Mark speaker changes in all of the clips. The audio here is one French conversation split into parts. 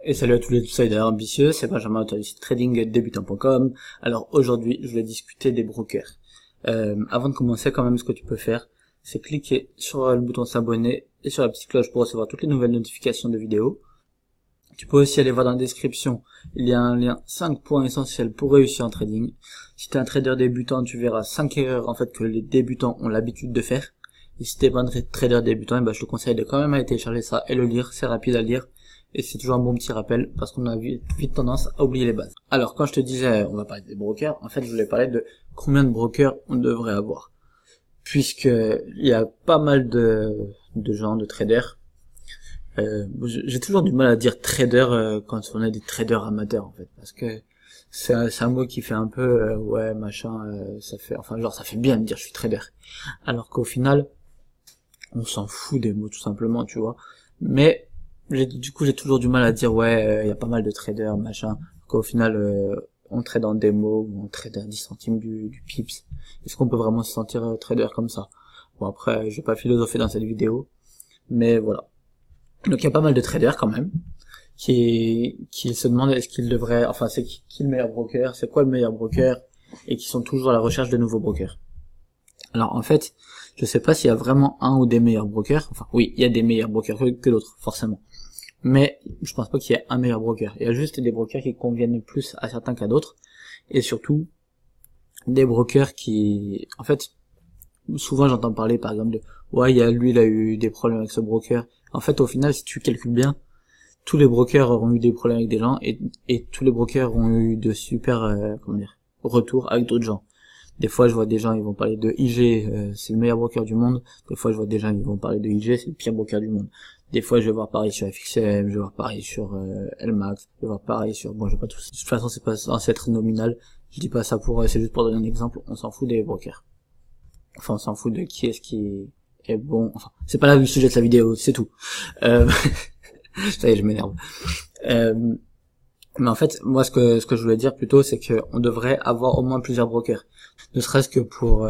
Speaker 1: Et salut à tous les traders ambitieux, c'est Benjamin, auteur du site tradingdebutant.com. Alors aujourd'hui, je vais discuter des brokers. Avant de commencer, quand même, ce que tu peux faire, c'est cliquer sur le bouton s'abonner et sur la petite cloche pour recevoir toutes les nouvelles notifications de vidéos. Tu peux aussi aller voir dans la description, il y a un lien 5 points essentiels pour réussir en trading. Si tu es un trader débutant, tu verras 5 erreurs en fait que les débutants ont l'habitude de faire. Et si tu n'es pas un trader débutant, je te conseille de quand même aller télécharger ça et le lire, c'est rapide à lire. Et c'est toujours un bon petit rappel parce qu'on a vite tendance à oublier les bases. Alors quand je te disais on va parler des brokers, en fait je voulais parler de combien de brokers on devrait avoir. Puisque il y a pas mal de gens, de traders. J'ai toujours du mal à dire trader quand on est des traders amateurs en fait. Parce que c'est un mot qui fait un peu ouais machin, ça fait ça fait bien de dire je suis trader. Alors qu'au final, on s'en fout des mots tout simplement, tu vois. Mais du coup j'ai toujours du mal à dire ouais il y a pas mal de traders machin, qu'au final on trade en démo ou on trade à 10 centimes du pips. Est-ce qu'on peut vraiment se sentir trader comme ça? Bon après je vais pas philosopher dans cette vidéo, mais voilà. Donc il y a pas mal de traders quand même qui se demandent est-ce qu'ils devraient, enfin c'est qui le meilleur broker, c'est quoi le meilleur broker, et qui sont toujours à la recherche de nouveaux brokers. Alors en fait je sais pas s'il y a vraiment un ou des meilleurs brokers, enfin oui il y a des meilleurs brokers que d'autres forcément. Mais je pense pas qu'il y ait un meilleur broker. Il y a juste des brokers qui conviennent plus à certains qu'à d'autres. Et surtout, des brokers qui... En fait, souvent j'entends parler par exemple de ouais, il a eu des problèmes avec ce broker. En fait, au final, si tu calcules bien, tous les brokers ont eu des problèmes avec des gens et tous les brokers ont eu de super retours avec d'autres gens. Des fois, je vois des gens, ils vont parler de IG, c'est le meilleur broker du monde. Des fois, je vois des gens, ils vont parler de IG, c'est le pire broker du monde. Des fois, je vais voir pareil sur FXM, je vais voir pareil sur LMAX, je vais voir pareil sur... Bon, je vais pas tous... De toute façon, c'est pas censé être nominal. Je dis pas ça pour... C'est juste pour donner un exemple. On s'en fout des brokers. Enfin, on s'en fout de qui est-ce qui est bon. Enfin, c'est pas là le sujet de la vidéo, c'est tout. Ça y est, je m'énerve. Mais en fait, moi, ce que je voulais dire plutôt, c'est que on devrait avoir au moins plusieurs brokers. Ne serait-ce que pour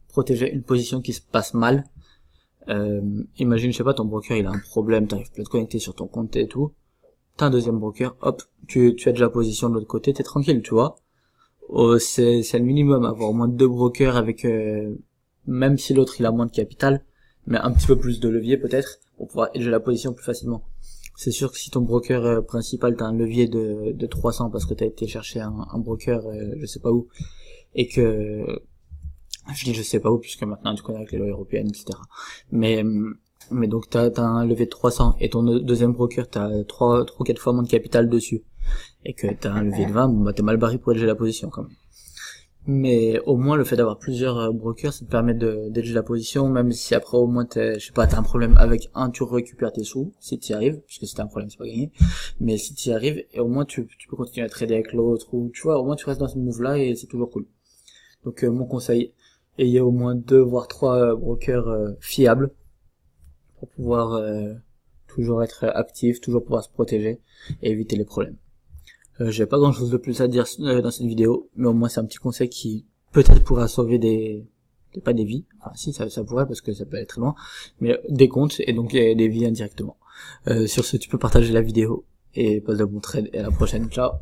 Speaker 1: protéger une position qui se passe mal. Imagine, je sais pas, ton broker il a un problème, t'arrives plus à te connecter sur ton compte et tout, t'as un deuxième broker, hop, tu as déjà la position de l'autre côté, t'es tranquille, tu vois. C'est le minimum, avoir au moins deux brokers avec, même si l'autre il a moins de capital, mais un petit peu plus de levier peut-être, pour pouvoir edger la position plus facilement. C'est sûr que si ton broker principal t'as un levier de 300 parce que t'as été chercher un broker je sais pas où, et que je dis je sais pas où puisque maintenant tu connais avec les lois européennes etc. Mais donc t'as un levier de 300 et ton deuxième broker t'as 3-4 fois moins de capital dessus et que t'as un levier de 20, bon bah t'es mal barré pour edger la position quand même. Mais au moins le fait d'avoir plusieurs brokers ça te permet d'edger la position, même si après au moins je sais pas, t'as un problème avec un, tu récupères tes sous si t'y arrives, puisque si t'as un problème c'est pas gagné, mais si t'y arrives et au moins tu peux continuer à trader avec l'autre, ou tu vois au moins tu restes dans ce move là et c'est toujours cool. Donc mon conseil, ayez au moins 2 voire 3 brokers fiables pour pouvoir toujours être actif, toujours pouvoir se protéger et éviter les problèmes. J'ai pas grand chose de plus à dire dans cette vidéo, mais au moins c'est un petit conseil qui peut-être pourra sauver pas des vies, enfin si ça pourrait parce que ça peut aller très loin, mais des comptes et donc des vies indirectement. Sur ce, tu peux partager la vidéo et passe de bon trade et à la prochaine, ciao.